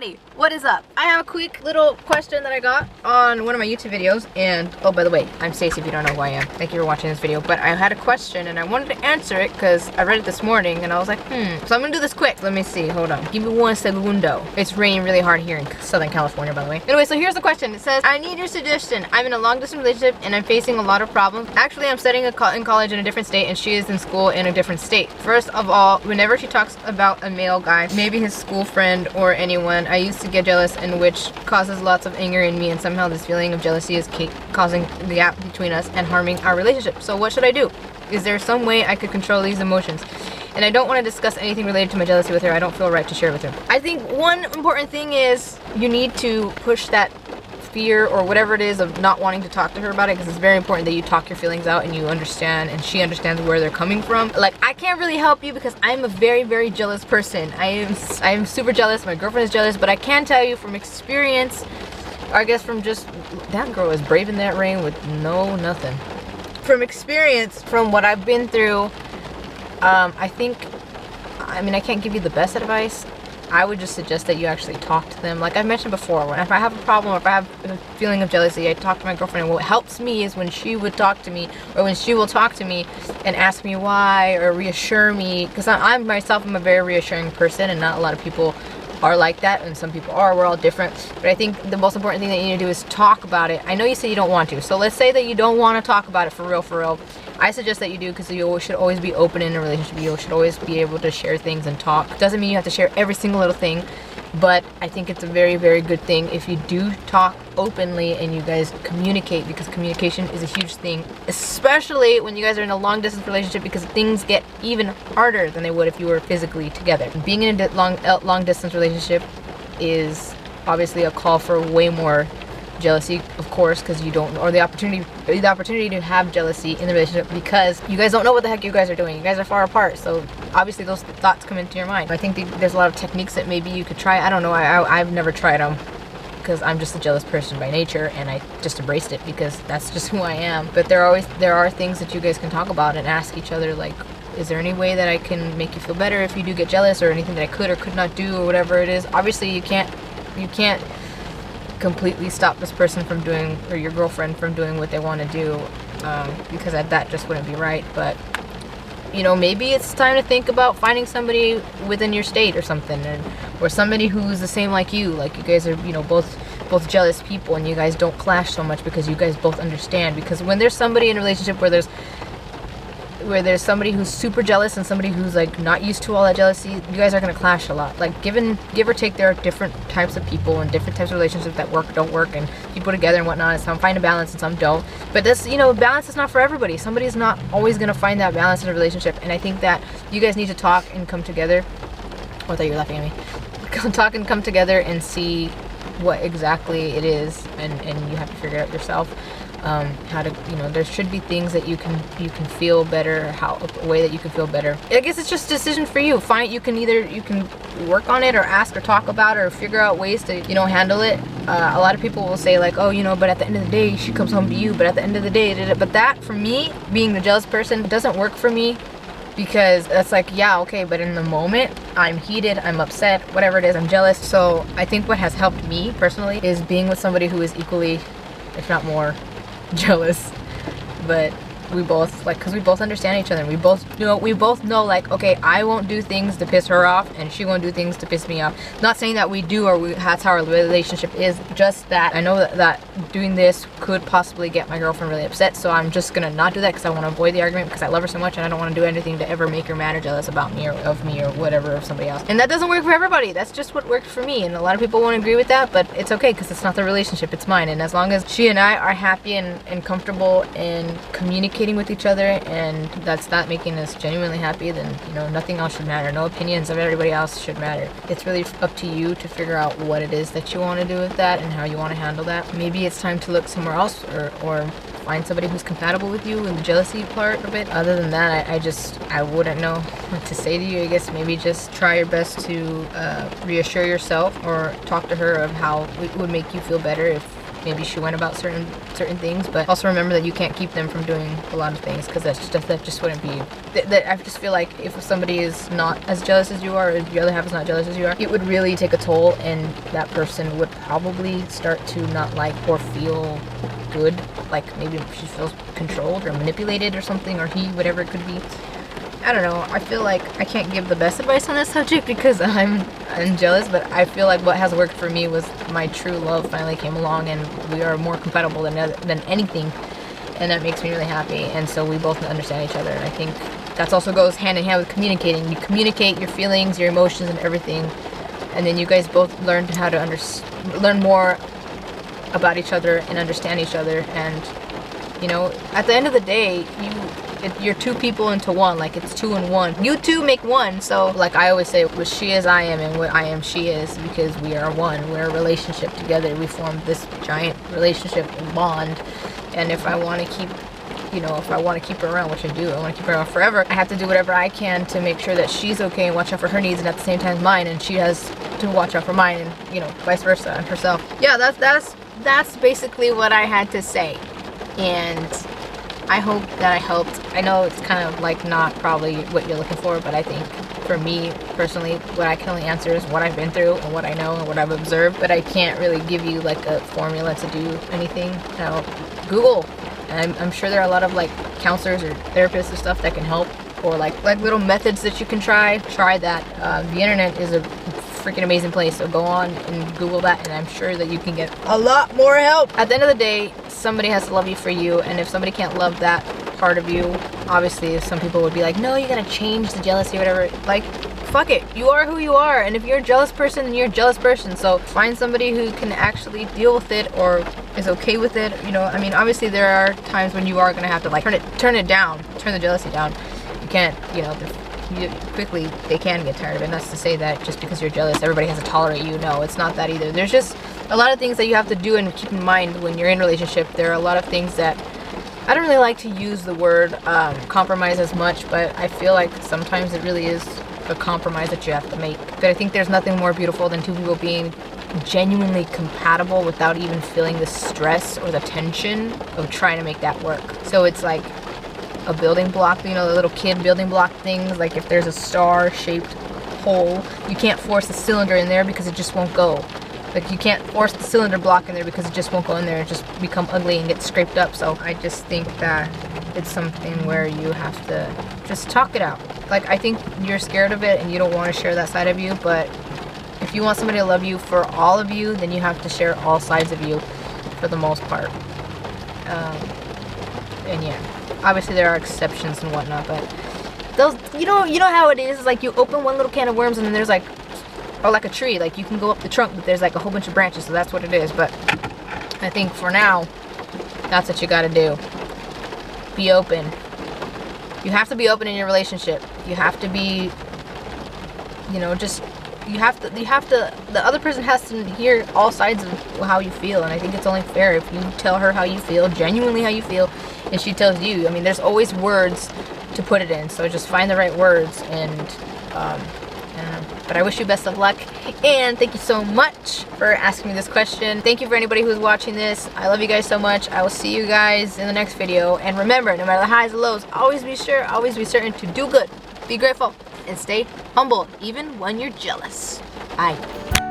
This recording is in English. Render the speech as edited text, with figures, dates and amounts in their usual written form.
everybody, what is up? I have a quick little question that I got on one of my YouTube videos, and oh, by the way, I'm Stacy if you don't know who I am. Thank you for watching this video, but I had a question and I wanted to answer it because I read it this morning and I was like, so I'm gonna do this quick. Let me see, hold on. Give me 1 segundo. It's raining really hard here in Southern California, by the way. Anyway, so here's the question. It says, I need your suggestion. I'm in a long distance relationship and I'm facing a lot of problems. Actually, I'm studying in college in a different state and she is in school in a different state. First of all, whenever she talks about a male guy, maybe his school friend or anyone, I used to get jealous, and which causes lots of anger in me, and somehow this feeling of jealousy is causing the gap between us and harming our relationship. So what should I do? Is there some way I could control these emotions? And I don't want to discuss anything related to my jealousy with her. I don't feel right to share with her. I think one important thing is you need to push that fear or whatever it is of not wanting to talk to her about it, because it's very important that you talk your feelings out and you understand and she understands where they're coming from. Like, I can't really help you because I'm a very, very jealous person. I am super jealous. My girlfriend is jealous, but I can tell you from experience, or I guess from just, that girl is braving that rain with nothing. From experience, from what I've been through, I mean, I can't give you the best advice. I would just suggest that you actually talk to them. Like I mentioned before, if I have a problem or if I have a feeling of jealousy, I talk to my girlfriend, and what helps me is when she would talk to me, or when she will talk to me and ask me why or reassure me, because I'm myself, I'm a very reassuring person, and not a lot of people are like that, and some people are. We're all different. But I think the most important thing that you need to do is talk about it. I know you say you don't want to, so let's say that you don't want to talk about it for real. I suggest that you do, because you should always be open in a relationship. You should always be able to share things and talk. Doesn't mean you have to share every single little thing, but I think it's a very, very good thing if you do talk openly and you guys communicate, because communication is a huge thing, especially when you guys are in a long distance relationship, because things get even harder than they would if you were physically together. Being in a long distance relationship is obviously a call for way more jealousy, of course, because you don't, or the opportunity to have jealousy in the relationship, because you guys don't know what the heck you guys are doing. You guys are far apart, so obviously those thoughts come into your mind. I think there's a lot of techniques that maybe you could try. I don't know, I've never tried them, because I'm just a jealous person by nature, and I just embraced it because that's just who I am. But there are things that you guys can talk about and ask each other, like, is there any way that I can make you feel better if you do get jealous, or anything that I could or could not do, or whatever it is. Obviously you can't completely stop this person from doing, or your girlfriend from doing what they want to do, because that just wouldn't be right. But you know, maybe it's time to think about finding somebody within your state or something, or somebody who's the same like you guys are, you know, both jealous people, and you guys don't clash so much because you guys both understand. Because when there's somebody in a relationship where there's somebody who's super jealous and somebody who's like not used to all that jealousy, you guys are gonna clash a lot. Like, give or take, there are different types of people and different types of relationships that work, don't work, and people together and whatnot, and some find a balance and some don't. But this, you know, balance is not for everybody. Somebody's not always gonna find that balance in a relationship, and I think that you guys need to talk and come together. Oh, I thought you were laughing at me. Talk and come together and see what exactly it is, and you have to figure it out yourself. How to, you know, there should be things that you can feel better, a way that you can feel better. I guess it's just a decision for you. You can work on it, or ask, or talk about it, or figure out ways to, you know, handle it. A lot of people will say like, oh, you know, but at the end of the day she comes home to you, but at the end of the day, but that, for me, being the jealous person, doesn't work for me, because that's like, yeah, okay, but in the moment I'm heated, I'm upset, whatever it is, I'm jealous. So I think what has helped me personally is being with somebody who is equally, if not more, jealous. But we both, like, because we both understand each other, and we both know like, okay, I won't do things to piss her off and she won't do things to piss me off. Not saying that we do, or that's how our relationship is, just that I know that doing this could possibly get my girlfriend really upset, so I'm just gonna not do that, because I want to avoid the argument, because I love her so much and I don't want to do anything to ever make her mad or jealous about me, or of me, or whatever, of somebody else. And that doesn't work for everybody. That's just what worked for me, and a lot of people won't agree with that, but it's okay, because it's not the relationship, it's mine. And as long as she and I are happy and comfortable and communicating with each other, and that's not making us genuinely happy, then, you know, nothing else should matter. No opinions of everybody else should matter. It's really up to you to figure out what it is that you want to do with that and how you want to handle that. Maybe it's time to look somewhere else, or find somebody who's compatible with you in the jealousy part of it. Other than that, I wouldn't know what to say to you. I guess maybe just try your best to reassure yourself, or talk to her of how it would make you feel better maybe she went about certain things, but also remember that you can't keep them from doing a lot of things, because that just wouldn't be. I just feel like if somebody is not as jealous as you are, or the other half is not jealous as you are, it would really take a toll, and that person would probably start to not like or feel good. Like maybe she feels controlled or manipulated or something, or he, whatever it could be. I don't know. I feel like I can't give the best advice on this subject because I'm jealous, but I feel like what has worked for me was my true love finally came along, and we are more compatible than anything, and that makes me really happy. And so we both understand each other, and I think that also goes hand in hand with communicating. You communicate your feelings, your emotions, and everything, and then you guys both learn how to learn more about each other and understand each other. And you know, at the end of the day, you're two people into one. Like, it's 2 in 1. You two make one. So like I always say, what she is I am, and what I am she is, because we are one. We're a relationship together. We formed this giant relationship bond, and if I want to keep, you know, if I want to keep her around, which I do, I want to keep her around forever, I have to do whatever I can to make sure that she's okay and watch out for her needs, and at the same time mine, and she has to watch out for mine, and you know, vice versa, and herself. Yeah, that's basically what I had to say, and I hope that I helped. I know it's kind of like not probably what you're looking for, but I think for me personally, what I can only answer is what I've been through and what I know and what I've observed, but I can't really give you like a formula to do anything. Now, Google, and I'm sure there are a lot of like counselors or therapists and stuff that can help, or like little methods that you can try that. The internet is a freaking amazing place, so go on and Google that, and I'm sure that you can get a lot more help. At the end of the day, somebody has to love you for you, and if somebody can't love that part of you, obviously some people would be like, no, you gotta change the jealousy or whatever. Like, fuck it, you are who you are, and if you're a jealous person, then you're a jealous person. So find somebody who can actually deal with it or is okay with it. You know, I mean, obviously there are times when you are gonna have to like turn it down, turn the jealousy down. You can't, you know, quickly they can get tired of it. And that's to say that just because you're jealous, everybody has to tolerate you. No, it's not that either. There's just a lot of things that you have to do and keep in mind when you're in a relationship. There are a lot of things that I don't really like to use the word compromise as much, but I feel like sometimes it really is a compromise that you have to make. But I think there's nothing more beautiful than two people being genuinely compatible without even feeling the stress or the tension of trying to make that work. So it's like a building block, you know, the little kid building block things. Like if there's a star-shaped hole, you can't force the cylinder in there because it just won't go. Like you can't force the cylinder block in there because it just won't go in there and just become ugly and get scraped up. So I just think that it's something where you have to just talk it out. Like, I think you're scared of it and you don't want to share that side of you, but if you want somebody to love you for all of you, then you have to share all sides of you for the most part. And yeah, obviously there are exceptions and whatnot, but those, you know how it is. It's like you open one little can of worms and then there's like, or like a tree, like you can go up the trunk, but there's like a whole bunch of branches, so that's what it is. But I think for now, that's what you gotta do. Be open. You have to be open in your relationship. You have to be, you know, just, you have to, the other person has to hear all sides of how you feel, and I think it's only fair if you tell her how you feel, genuinely how you feel, and she tells you. I mean, there's always words to put it in, so just find the right words, and but I wish you best of luck, and thank you so much for asking me this question. Thank you for anybody who's watching this. I love you guys so much. I will see you guys in the next video, and remember, no matter the highs and lows, always be sure, always be certain to do good, be grateful, and stay humble even when you're jealous. Bye.